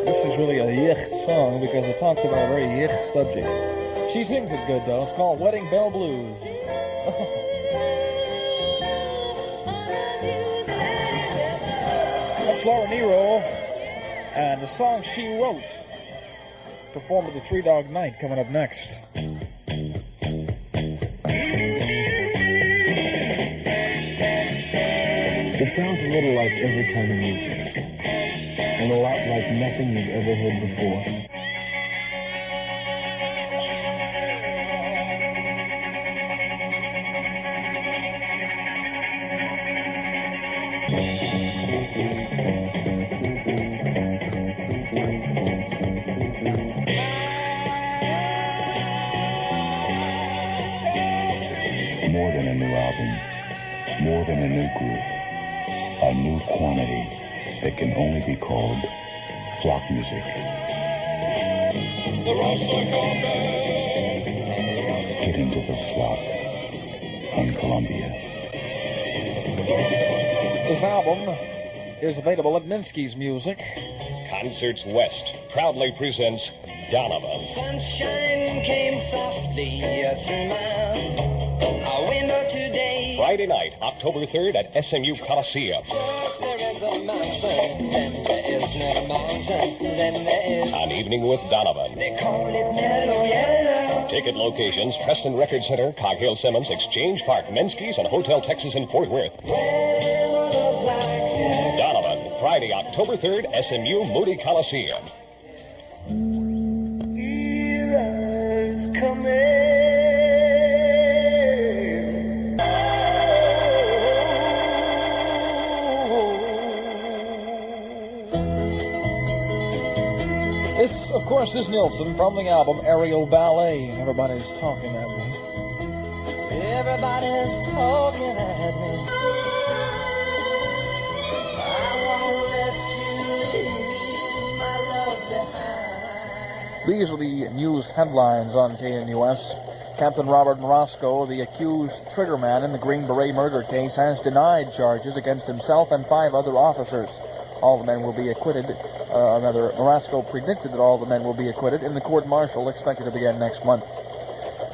This is really a yich song because it talks about a very yich subject. She sings it good, though. It's called Wedding Bell Blues. That's Laura Nero and the song she wrote. Performed at the Three Dog Night coming up next. It sounds a little like every kind of music, and a lot like nothing you've ever heard before. More than a new album, more than a new group. A new quantity that can only be called flock music. Get into the flock on Columbia. This album is available at Minsky's Music. Concerts West proudly presents Donovan. Sunshine came softly through my window today. Friday night, October 3rd at SMU Coliseum. There is a mountain, then there is no mountain, then there is... An evening with Donovan. They call it mellow yellow. Ticket locations, Preston Record Center, Cog Hill Simmons, Exchange Park, Minsky's, and Hotel Texas in Fort Worth. Donovan, Friday, October 3rd, SMU Moody Coliseum. Era's coming. This, of course, is Nilsson from the album Aerial Ballet. Everybody's talking at me. Everybody's talking at me. I won't let you leave my love behind. These are the news headlines on KNUS. Captain Robert Morosco, the accused triggerman in the Green Beret murder case, has denied charges against himself and 5 other officers. All the men will be acquitted. Morosco predicted that all the men will be acquitted in the court-martial expected to begin next month.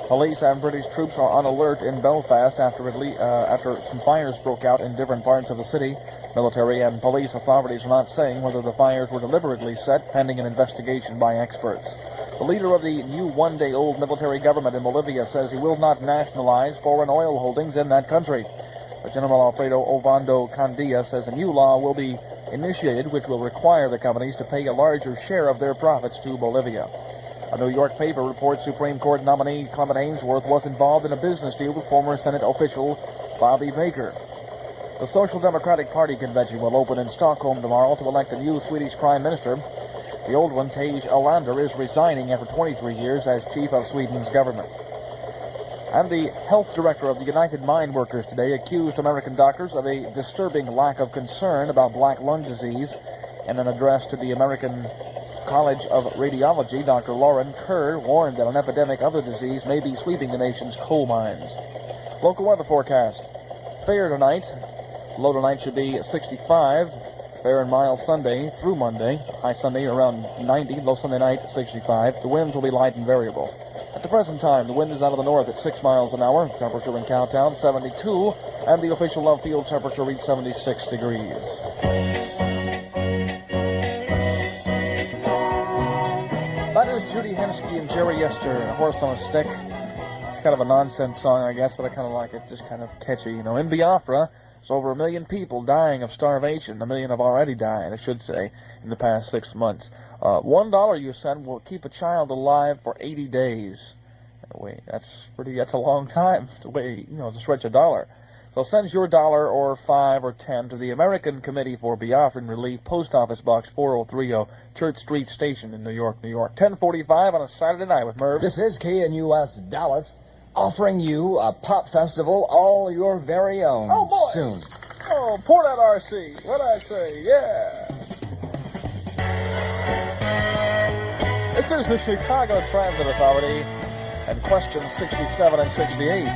Police and British troops are on alert in Belfast after some fires broke out in different parts of the city. Military and police authorities are not saying whether the fires were deliberately set, pending an investigation by experts. The leader of the new one-day-old military government in Bolivia says he will not nationalize foreign oil holdings in that country. General Alfredo Ovando Candia says a new law will be initiated which will require the companies to pay a larger share of their profits to Bolivia. A New York paper reports Supreme Court nominee Clement Ainsworth was involved in a business deal with former Senate official Bobby Baker. The Social Democratic Party convention will open in Stockholm tomorrow to elect a new Swedish Prime Minister. The old one, Tage Erlander, is resigning after 23 years as chief of Sweden's government. And the health director of the United Mine Workers today accused American doctors of a disturbing lack of concern about black lung disease. In an address to the American College of Radiology, Dr. Lauren Kerr warned that an epidemic of the disease may be sweeping the nation's coal mines. Local weather forecast. Fair tonight. Low tonight should be 65. Fair and mild Sunday through Monday. High Sunday around 90. Low Sunday night 65. The winds will be light and variable. At the present time, the wind is out of the north at 6 miles an hour. Temperature in Cowtown, 72. And the official Love Field temperature reached 76 degrees. That is Judy Henske and Jerry Yester, A Horse on a Stick. It's kind of a nonsense song, I guess, but I kind of like it. Just kind of catchy. You know, in Biafra, there's over 1 million people dying of starvation. 1 million have already died, I should say, in the past 6 months. $1 you send will keep a child alive for 80 days. Wait, that's a long time to stretch a dollar. So send your $1 or $5 or $10 to the American Committee for Biafran Relief, Post Office Box 4030, Church Street Station in New York, New York. 10:45 on a Saturday night with Murph. This is KNUS Dallas, offering you a pop festival all your very own. Oh, boy. Soon. Oh, pour that RC. What'd I say? Yeah. This is the Chicago Transit Authority and questions 67 and 68.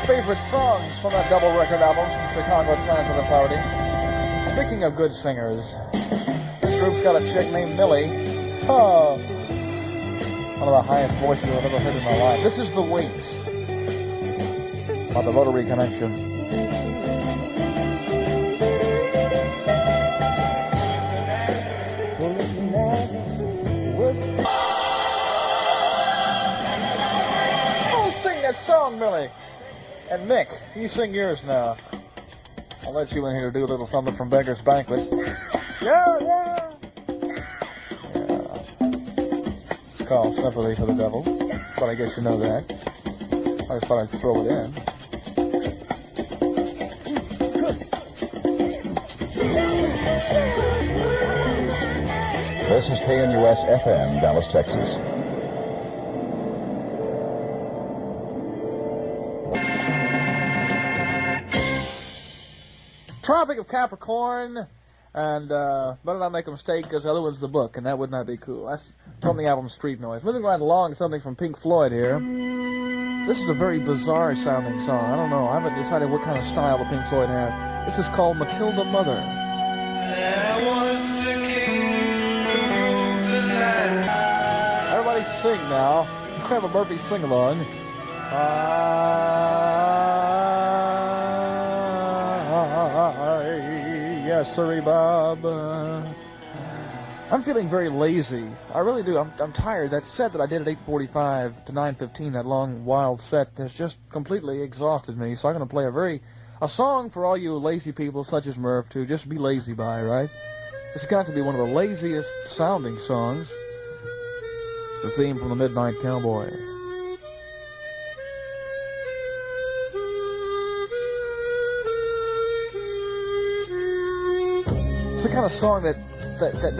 favorite songs from that double record album from Chicago Transit Authority. Speaking of good singers, this group's got a chick named Millie. Oh, one of the highest voices I've ever heard in my life. This is The Waits on the Rotary Connection. Oh, sing that song, Millie. And Nick, you sing yours now. I'll let you in here to do a little something from Beggar's Banquet. Yeah. It's called Sympathy for the Devil, but I guess you know that. I just thought I'd throw it in. This is KNUS FM, Dallas, Texas. Tropic of Capricorn, and better not make a mistake because the other one's the book, and that would not be cool. That's from the album Street Noise. Moving right along, something from Pink Floyd here. This is a very bizarre sounding song. I don't know. I haven't decided what kind of style the Pink Floyd have. This is called Matilda Mother. Everybody sing now. We have a Murphy sing-along. Yes, sorry, Bob. I'm feeling very lazy. I really do. I'm tired. That set that I did at 8:45 to 9:15, that long, wild set, has just completely exhausted me. So I'm going to play a song for all you lazy people such as Murph to just be lazy by, right? It's got to be one of the laziest sounding songs. The theme from The Midnight Cowboy. It's the kind of song that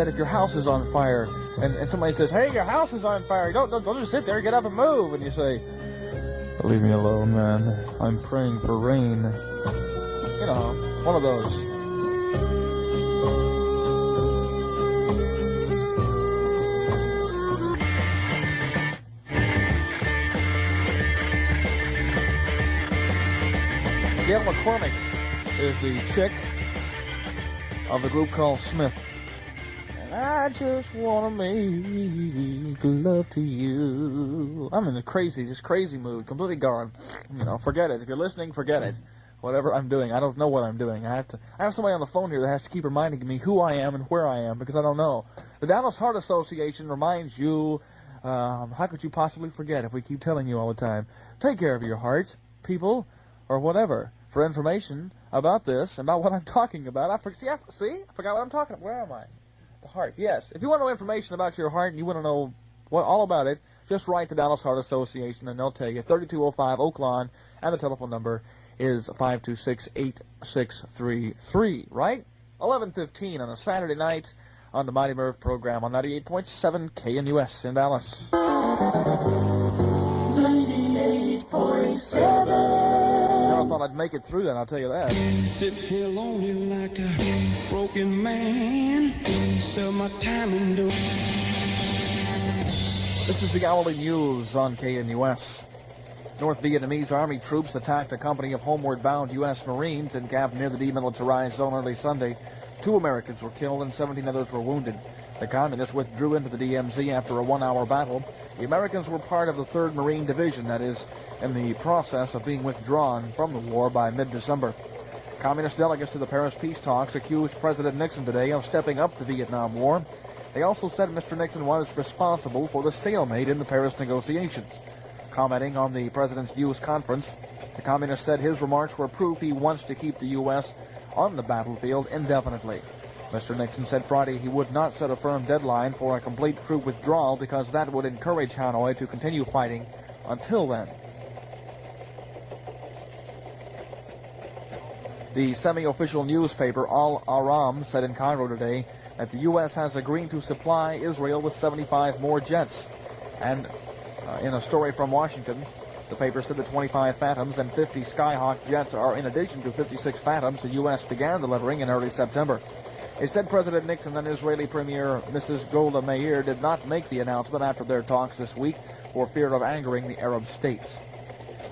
if your house is on fire and somebody says, "Hey, your house is on fire," don't just sit there, get up and move, and you say, "Leave me alone, man. I'm praying for rain." You know, one of those. Gail McCormick is the chick of the group called Smith. And I just want to make love to you. I'm in a crazy mood, completely gone. You know, forget it. If you're listening, forget it. Whatever I'm doing, I don't know what I'm doing. I have somebody on the phone here that has to keep reminding me who I am and where I am because I don't know. The Dallas Heart Association reminds you, how could you possibly forget if we keep telling you all the time? Take care of your heart, people, or whatever. For information about this, about what I'm talking about, I forgot what I'm talking about. Where am I? The heart, yes. If you want to know information about your heart and you want to know all about it, just write the Dallas Heart Association and they'll tell you. 3205 Oak Lawn, and the telephone number is 526-8633, right? 11:15 on a Saturday night on the Mighty Murph program on 98.7 KNUS in Dallas. 98.7. I thought I'd make it through that, I'll tell you that. Sit here lonely like a broken man. Sell my time and do. This is the hourly news on KNUS. North Vietnamese Army troops attacked a company of homeward-bound U.S. Marines encamped near the demilitarized zone early Sunday. 2 Americans were killed and 17 others were wounded. The communists withdrew into the DMZ after a 1-hour battle. The Americans were part of the 3rd Marine Division that is in the process of being withdrawn from the war by mid-December. Communist delegates to the Paris peace talks accused President Nixon today of stepping up the Vietnam War. They also said Mr. Nixon was responsible for the stalemate in the Paris negotiations. Commenting on the president's news conference, the communist said his remarks were proof he wants to keep the U.S. on the battlefield indefinitely. Mr. Nixon said Friday he would not set a firm deadline for a complete troop withdrawal because that would encourage Hanoi to continue fighting until then. The semi-official newspaper Al Aram said in Cairo today that the U.S. has agreed to supply Israel with 75 more jets. And in a story from Washington, the paper said the 25 Phantoms and 50 Skyhawk jets are in addition to 56 Phantoms the U.S. began delivering in early September. It said President Nixon and Israeli Premier Mrs. Golda Meir did not make the announcement after their talks this week for fear of angering the Arab states.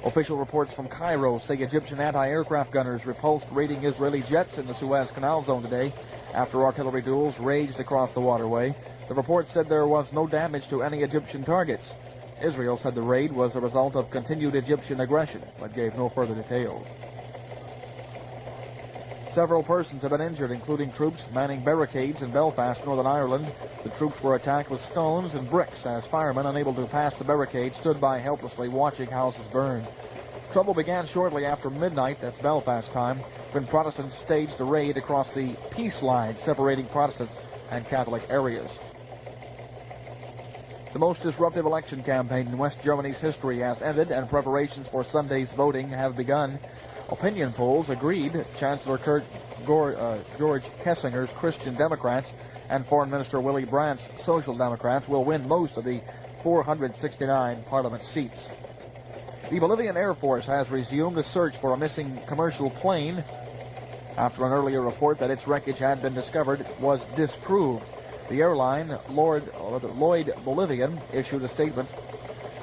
Official reports from Cairo say Egyptian anti-aircraft gunners repulsed raiding Israeli jets in the Suez Canal zone today after artillery duels raged across the waterway. The report said there was no damage to any Egyptian targets. Israel said the raid was a result of continued Egyptian aggression, but gave no further details. Several persons have been injured, including troops manning barricades in Belfast, Northern Ireland. The troops were attacked with stones and bricks as firemen, unable to pass the barricades, stood by helplessly watching houses burn. Trouble began shortly after midnight, that's Belfast time, when Protestants staged a raid across the peace line separating Protestant and Catholic areas. The most disruptive election campaign in West Germany's history has ended, and preparations for Sunday's voting have begun. Opinion polls agreed Chancellor George Kessinger's Christian Democrats and Foreign Minister Willy Brandt's Social Democrats will win most of the 469 parliament seats. The Bolivian Air Force has resumed a search for a missing commercial plane after an earlier report that its wreckage had been discovered was disproved. The airline, Lloyd Bolivian, issued a statement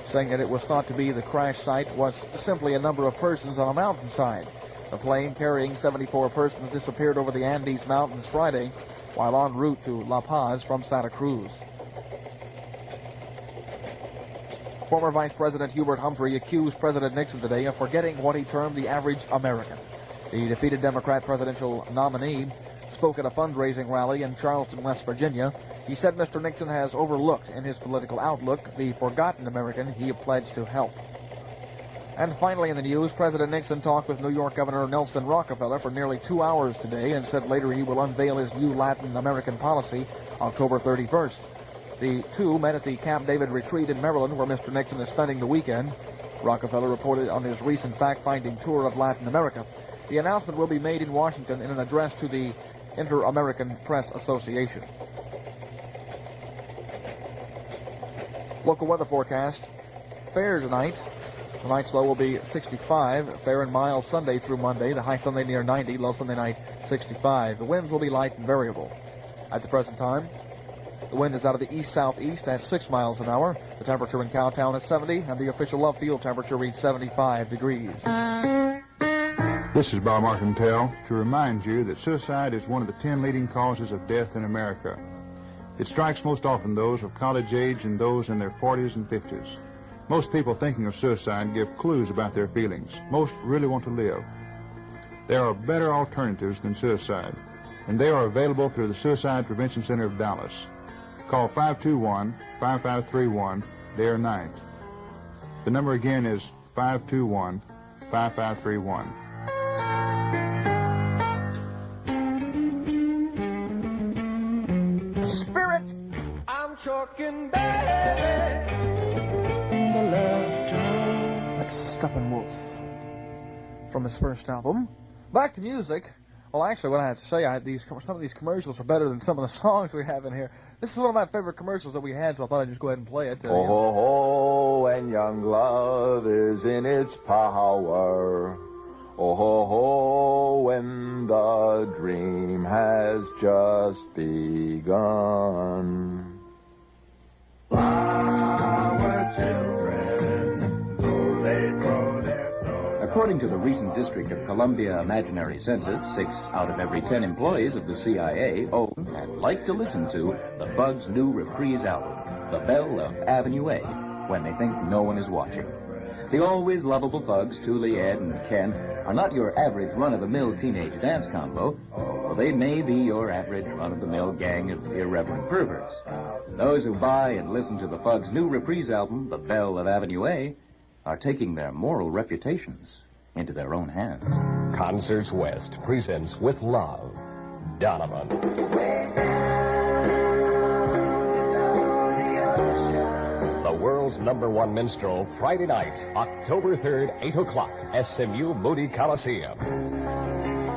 saying that it was thought to be the crash site was simply a number of persons on a mountainside. The plane carrying 74 persons disappeared over the Andes Mountains Friday while en route to La Paz from Santa Cruz. Former Vice President Hubert Humphrey accused President Nixon today of forgetting what he termed the average American. The defeated Democrat presidential nominee spoke at a fundraising rally in Charleston, West Virginia. He said Mr. Nixon has overlooked in his political outlook the forgotten American he pledged to help. And finally in the news, President Nixon talked with New York Governor Nelson Rockefeller for nearly 2 hours today and said later he will unveil his new Latin American policy October 31st. The two met at the Camp David retreat in Maryland where Mr. Nixon is spending the weekend. Rockefeller reported on his recent fact-finding tour of Latin America. The announcement will be made in Washington in an address to the Inter-American Press Association. Local weather forecast. Fair tonight. Tonight's low will be 65. Fair and mild Sunday through Monday. The high Sunday near 90. Low Sunday night 65. The winds will be light and variable. At the present time, the wind is out of the east-southeast at 6 miles an hour. The temperature in Cowtown at 70, and the official Love Field temperature reached 75 degrees. This is Bob Marcantel to remind you that suicide is one of the 10 leading causes of death in America. It strikes most often those of college age and those in their 40s and 50s. Most people thinking of suicide give clues about their feelings. Most really want to live. There are better alternatives than suicide, and they are available through the Suicide Prevention Center of Dallas. Call 521-5531 day or night. The number again is 521-5531. Spirit! I'm talking baby. The love time. That's Steppenwolf from his first album. Back to music. Well, actually, what I have to say, some of these commercials are better than some of the songs we have in here. This is one of my favorite commercials that we had, so I thought I'd just go ahead and play it. Ho, ho, ho, when young love is in its power. Oh, ho, ho, when the dream has just begun. Flower children, though they grow their story. According to the recent District of Columbia Imaginary Census, 6 out of every 10 employees of the CIA own and like to listen to the Bugs' new reprise album, The Belle of Avenue A, when they think no one is watching. The always lovable thugs, Thule, Ed, and Ken, are not your average run-of-the-mill teenage dance combo. Well, they may be your average run-of-the-mill gang of irreverent perverts. Those who buy and listen to the Bugs' new reprise album, The Belle of Avenue A, are taking their moral reputations into their own hands. Concerts West presents With Love, Donovan. The world's #1 minstrel, Friday night, October 3rd, 8 o'clock, SMU Moody Coliseum.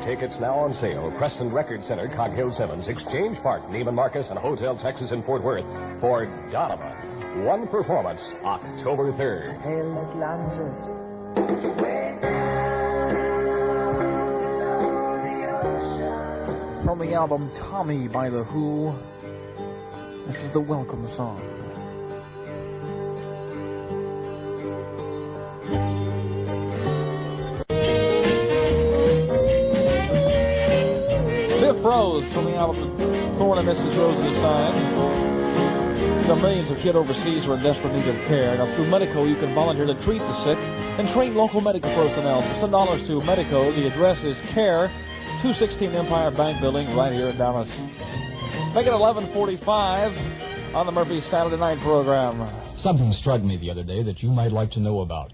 Tickets now on sale, Preston Record Center, Cog Hill Simmons, Exchange Park, Neiman Marcus, and Hotel Texas in Fort Worth for Donovan. One performance, October 3rd. Hail Atlantis. From the album Tommy by The Who, this is the welcome song. Rose from the album Corn and Mrs. Rose's Sign. There are millions of kids overseas who are in desperate need of care. Now, through Medico, you can volunteer to treat the sick and train local medical personnel. So send dollars to Medico. The address is CARE, 216 Empire Bank Building, right here in Dallas. Make it 11:45 on the Murphy Saturday Night program. Something struck me the other day that you might like to know about.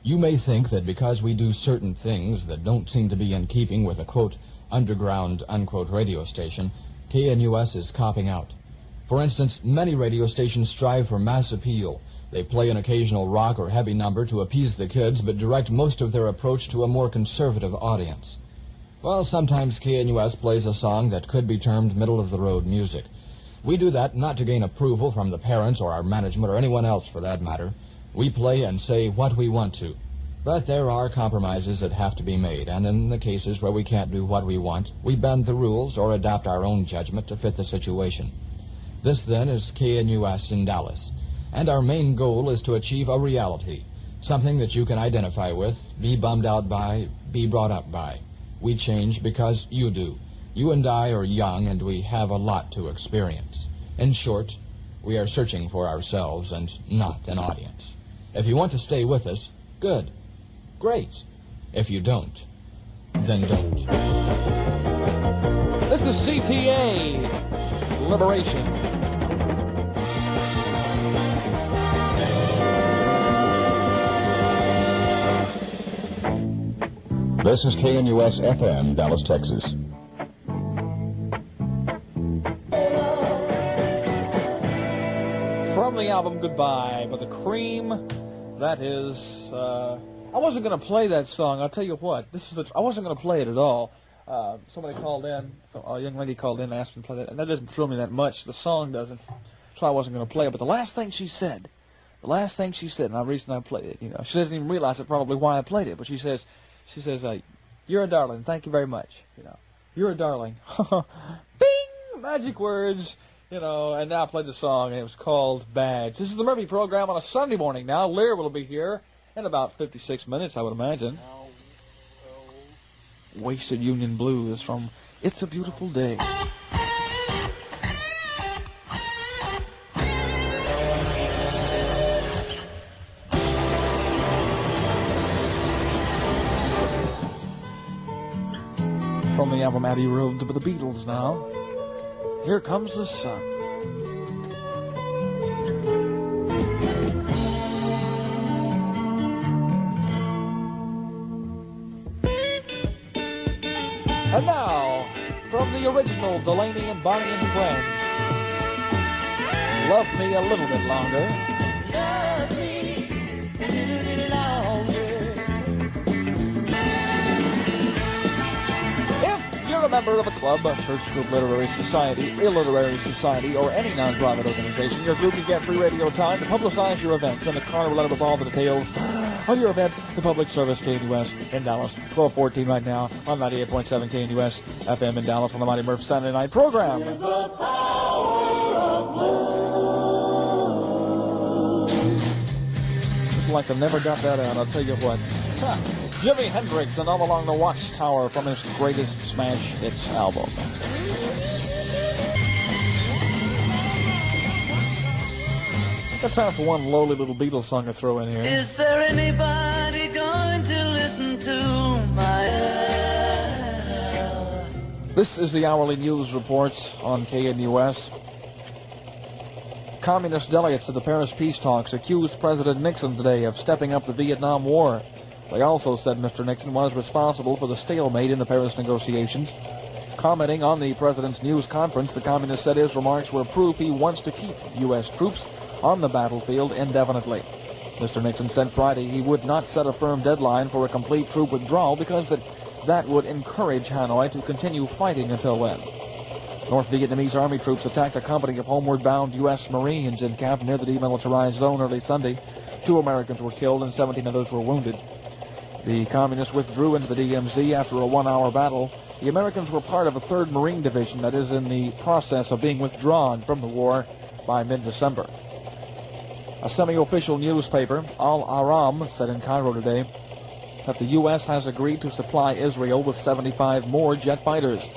You may think that because we do certain things that don't seem to be in keeping with a, quote, underground, unquote, radio station, KNUS is copping out. For instance, many radio stations strive for mass appeal. They play an occasional rock or heavy number to appease the kids, but direct most of their approach to a more conservative audience. Well, sometimes KNUS plays a song that could be termed middle-of-the-road music. We do that not to gain approval from the parents or our management or anyone else for that matter. We play and say what we want to. But there are compromises that have to be made, and in the cases where we can't do what we want, we bend the rules or adapt our own judgment to fit the situation. This, then, is KNUS in Dallas, and our main goal is to achieve a reality, something that you can identify with, be bummed out by, be brought up by. We change because you do. You and I are young, and we have a lot to experience. In short, we are searching for ourselves and not an audience. If you want to stay with us, good. Great. If you don't, then don't. This is CTA Liberation. This is KNUS FM, Dallas, Texas. From the album Goodbye by The Cream, that is, I wasn't going to play that song. I'll tell you what, I wasn't going to play it at all. Somebody called in, a young lady called in and asked me to play that, and that doesn't thrill me that much. The song doesn't, so I wasn't going to play it. But the last thing she said, and the reason I played it, she doesn't even realize it probably why I played it, but she says, you're a darling, thank you very much, you're a darling. Bing! Magic words. And now I played the song, and it was called Badge. This is the Murphy program on a Sunday morning now. Lear will be here in about 56 minutes, I would imagine. Wasted Union Blues from It's a Beautiful Day. From the album Abbey Road to the Beatles now. Here Comes the Sun. And now, from the original Delaney and Bonnie and Friends, Love Me a Little Bit Longer. Love me a little bit longer. If you're a member of a club, a church group, literary society, illiterary society, or any non-profit organization, your group can get free radio time to publicize your events. Send a card or letter with all the details of your event to Public Service KNUS in Dallas. 1214 right now on 98.7 KNUS FM in Dallas on the Mighty Murph Saturday Night program. The power of love. It's like I never got that out, I'll tell you what. Jimi Hendrix and All Along the Watchtower from his greatest smash hits album. Got time for one lowly little Beatles song to throw in here. Is there anybody going to listen to my... This is the hourly news report on KNUS. Communist delegates at the Paris peace talks accused President Nixon today of stepping up the Vietnam War. They also said Mr. Nixon was responsible for the stalemate in the Paris negotiations. Commenting on the president's news conference, the communist said his remarks were proof he wants to keep U.S. troops on the battlefield indefinitely. Mr. Nixon said Friday he would not set a firm deadline for a complete troop withdrawal because that would encourage Hanoi to continue fighting until then. North Vietnamese Army troops attacked a company of homeward-bound U.S. Marines in camp near the demilitarized zone early Sunday. 2 Americans were killed and 17 others were wounded. The communists withdrew into the DMZ after a 1-hour battle. The Americans were part of a 3rd Marine Division that is in the process of being withdrawn from the war by mid-December. A semi-official newspaper, Al-Aram, said in Cairo today that the U.S. has agreed to supply Israel with 75 more jet fighters.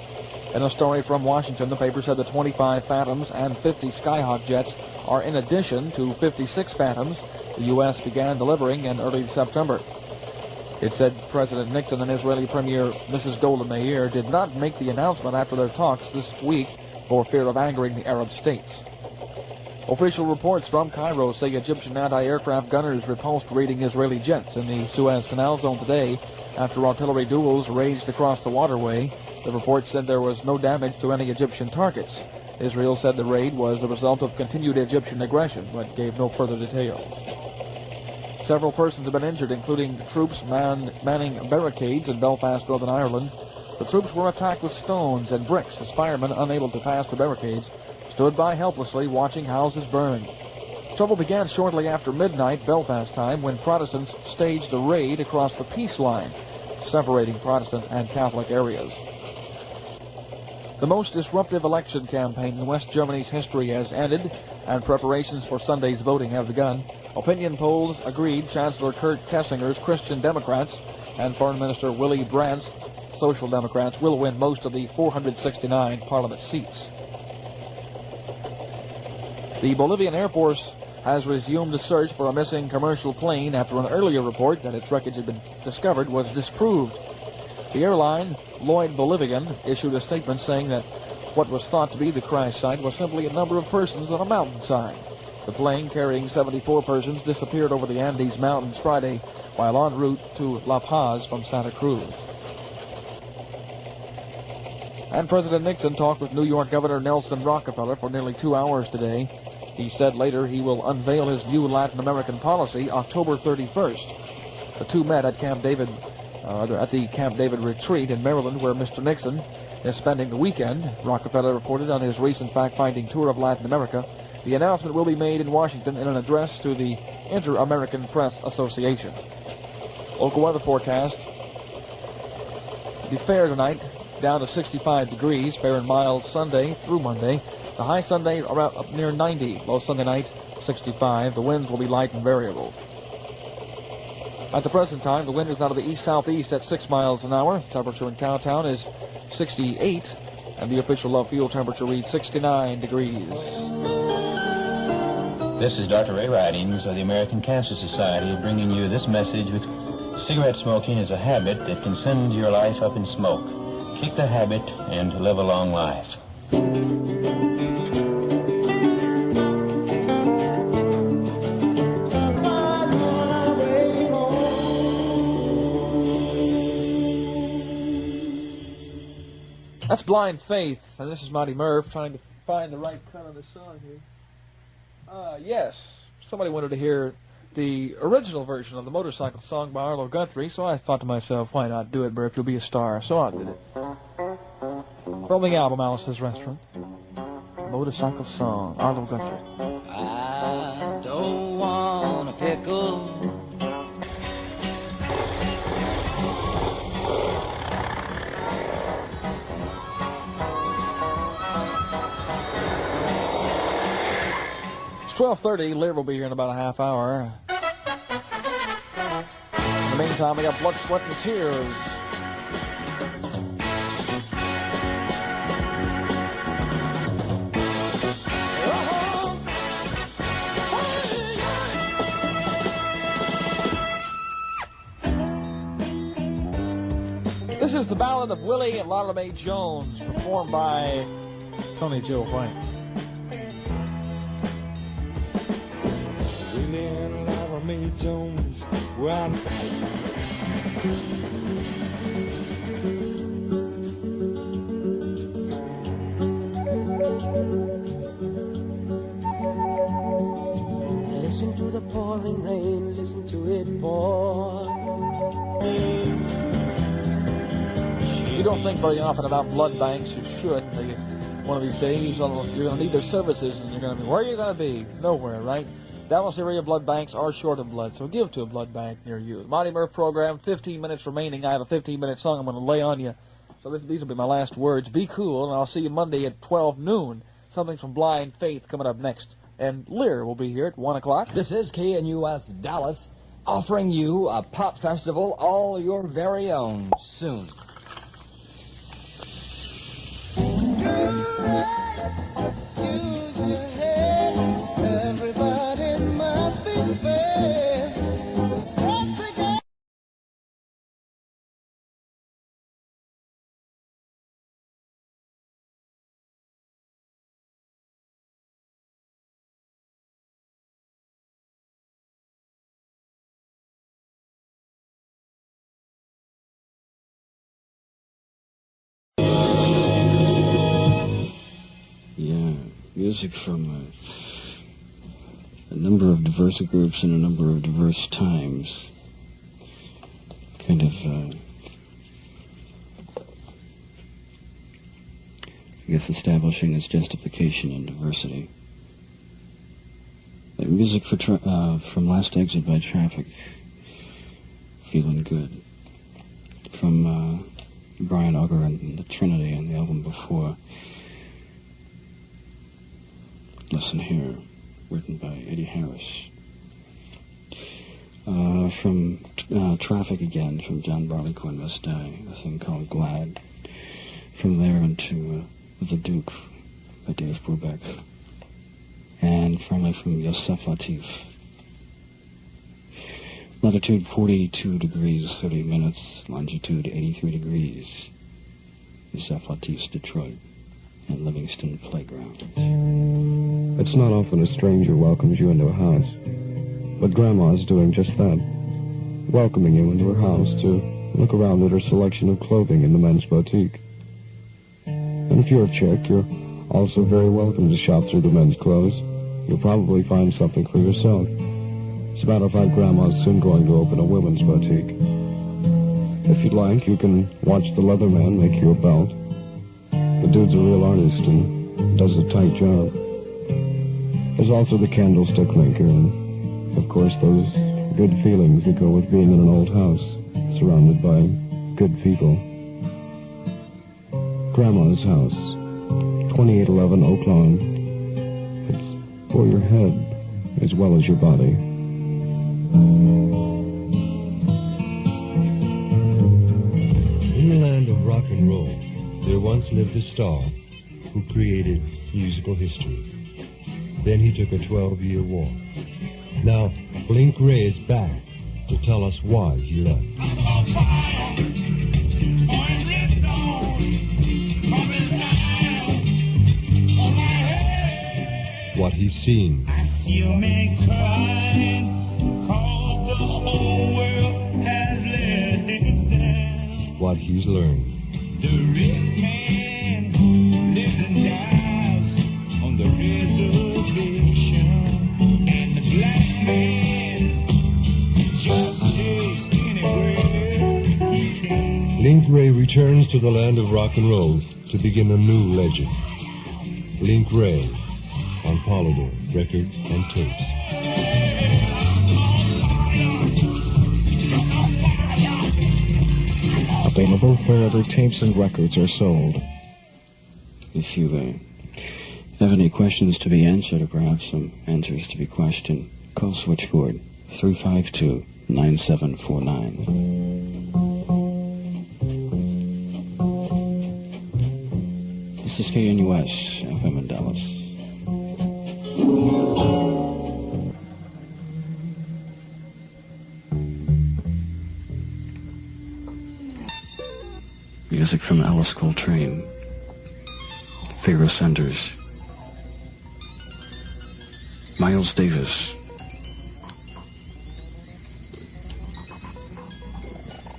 In a story from Washington, the paper said the 25 Phantoms and 50 Skyhawk jets are in addition to 56 Phantoms the U.S. began delivering in early September. It said President Nixon and Israeli Premier Mrs. Golda Meir did not make the announcement after their talks this week for fear of angering the Arab states. Official reports from Cairo say Egyptian anti-aircraft gunners repulsed raiding Israeli jets in the Suez Canal zone today after artillery duels raged across the waterway. The report said there was no damage to any Egyptian targets. Israel said the raid was the result of continued Egyptian aggression, but gave no further details. Several persons have been injured, including troops manning barricades in Belfast, Northern Ireland. The troops were attacked with stones and bricks as firemen, unable to pass the barricades, stood by helplessly watching houses burn. Trouble began shortly after midnight Belfast time when Protestants staged a raid across the peace line, separating Protestant and Catholic areas. The most disruptive election campaign in West Germany's history has ended, and preparations for Sunday's voting have begun. Opinion polls agreed Chancellor Kurt Kessinger's Christian Democrats and Foreign Minister Willy Brandt's Social Democrats will win most of the 469 parliament seats. The Bolivian Air Force has resumed a search for a missing commercial plane after an earlier report that its wreckage had been discovered was disproved. The airline, Lloyd Bolivian, issued a statement saying that what was thought to be the crash site was simply a number of persons on a mountainside. The plane carrying 74 persons disappeared over the Andes Mountains Friday while en route to La Paz from Santa Cruz. And President Nixon talked with New York Governor Nelson Rockefeller for nearly 2 hours today. He said later he will unveil his new Latin American policy October 31st. The two met at the Camp David retreat in Maryland, where Mr. Nixon is spending the weekend. Rockefeller reported on his recent fact-finding tour of Latin America. The announcement will be made in Washington in an address to the Inter-American Press Association. Local weather forecast. The fair tonight, down to 65 degrees, fair and mild Sunday through Monday. The high Sunday around up near 90, low Sunday night 65. The winds will be light and variable. At the present time, the wind is out of the east-southeast at 6 miles an hour. Temperature in Cowtown is 68, and the official low fuel temperature reads 69 degrees. This is Dr. Ray Ridings of the American Cancer Society bringing you this message with cigarette smoking is a habit that can send your life up in smoke. Kick the habit and live a long life. That's Blind Faith, and this is Mighty Murph trying to find the right cut of the song here. Yes, somebody wanted to hear the original version of the Motorcycle Song by Arlo Guthrie, so I thought to myself, why not do it, Murph? You'll be a star. So I did it. From the album Alice's Restaurant, Motorcycle Song, Arlo Guthrie. I don't want a pickle. It's 12:30. Lear will be here in about a half hour. In the meantime, we got Blood, Sweat, and Tears. This is the ballad of Willie and Lotta Mae Jones, performed by Tony Joe White. Willie and Lotta Mae Jones were out. Listen to the pouring rain, listen to it pour. You don't think very often about blood banks. You should. One of these days, you're going to need their services, and you're going to be, where are you going to be? Nowhere, right? Dallas area blood banks are short of blood, so give to a blood bank near you. The Mighty Murph program, 15 minutes remaining. I have a 15-minute song I'm going to lay on you. So these will be my last words. Be cool, and I'll see you Monday at 12 noon. Something from Blind Faith coming up next. And Lear will be here at 1 o'clock. This is KNUS Dallas, offering you a pop festival all your very own soon. Yeah, music from a number of diverse groups in a number of diverse times. Kind of, I guess, establishing its justification in diversity. Music for from Last Exit by Traffic, Feeling Good. From Brian Auger and the Trinity on the album before, Listen Here, written by Eddie Harris. From Traffic again, from John Barleycorn Must Die, a thing called Glad. From there into The Duke by Dave Brubeck. And finally from Yosef Lateef. Latitude 42 degrees 30 minutes, longitude 83 degrees. Yosef Lateef's Detroit and Livingston Playground. It's not often a stranger welcomes you into a house, but Grandma's doing just that, welcoming you into her house to look around at her selection of clothing in the men's boutique. And if you're a chick, you're also very welcome to shop through the men's clothes. You'll probably find something for yourself. As a matter of fact, Grandma's soon going to open a women's boutique. If you'd like, you can watch the leather man make you a belt. The dude's a real artist and does a tight job. There's also the candlestick maker and, of course, those good feelings that go with being in an old house, surrounded by good people. Grandma's House, 2811 Oak Lawn. It's for your head as well as your body. In the land of rock and roll, there once lived a star who created musical history. Then he took a 12-year walk. Now, Blink Ray is back to tell us why he left. What he's seen. I see a man crying, 'cause the whole world has let him down. What he's learned. The red man lives and dies on the reservation, and the black man just stays anywhere he can. Link Ray returns to the land of rock and roll to begin a new legend. Link Ray on Polydor records and tapes. Available wherever tapes and records are sold. If you have any questions to be answered or perhaps some answers to be questioned, call switchboard 352-9749. This is KNUS, FM in Dallas. Music from Alice Coltrane, Pharoah Sanders, Miles Davis,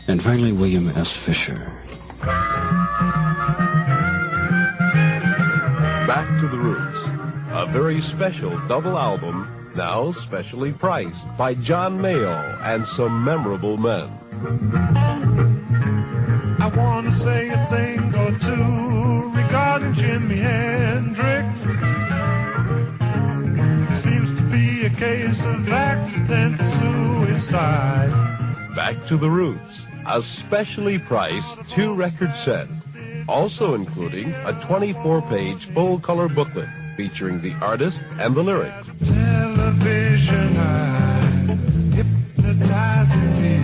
and finally William S. Fisher. Back to the Roots, a very special double album, now specially priced by John Mayall and some memorable men. I want to say a thing or two regarding Jimi Hendrix. Seems to be a case of accidental suicide. Back to the Roots, a specially priced 2-record set, also including a 24-page full-color booklet featuring the artist and the lyrics. Television hypnotizing me.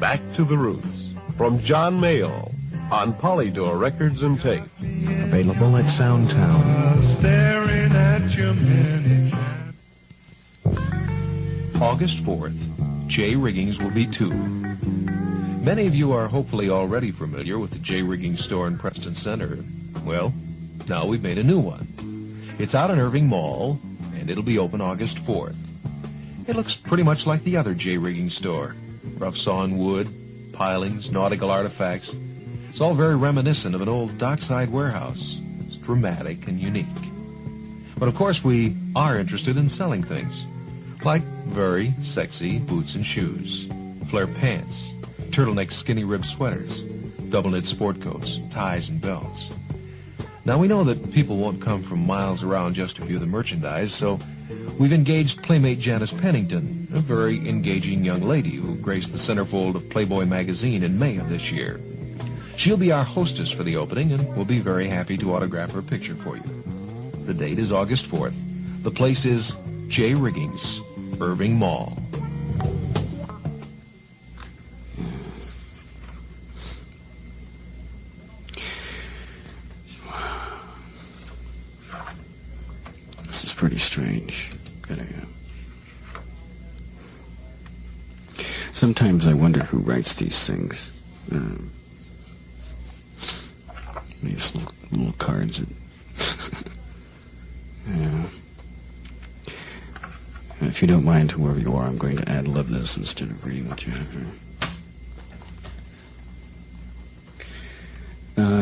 Back to the Roots from John Mayall on Polydor Records and Tape. Available at Soundtown. Staring at your many August 4th, J Riggings will be 2. Many of you are hopefully already familiar with the J Riggings store in Preston Center. Well, now we've made a new one. It's out in Irving Mall, and it'll be open August 4th. It looks pretty much like the other J Riggings store. Rough sawn wood, pilings, nautical artifacts. It's all very reminiscent of an old dockside warehouse. It's dramatic and unique. But of course we are interested in selling things. Like very sexy boots and shoes, flare pants, turtleneck skinny rib sweaters, double knit sport coats, ties and belts. Now we know that people won't come from miles around just to view the merchandise, so we've engaged Playmate Janice Pennington, a very engaging young lady who graced the centerfold of Playboy magazine in May of this year. She'll be our hostess for the opening, and we'll be very happy to autograph her picture for you. The date is August 4th. The place is J Riggings, Irving Mall. This is pretty strange. Sometimes I wonder who writes these things. These little cards. Yeah. If you don't mind, whoever you are, I'm going to ad-lib this instead of reading what you have here.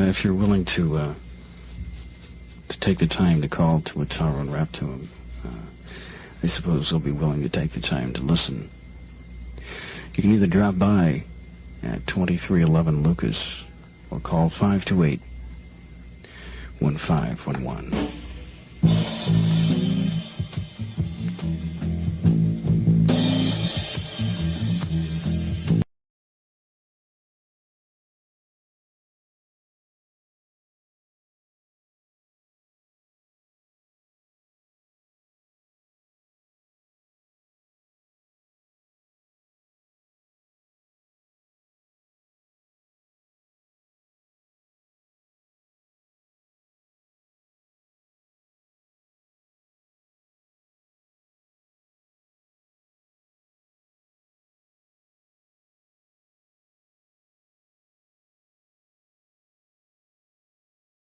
If you're willing to take the time to call to a sorrow and rap to him, I suppose they'll be willing to take the time to listen. You can either drop by at 2311 Lucas or call 528-1511.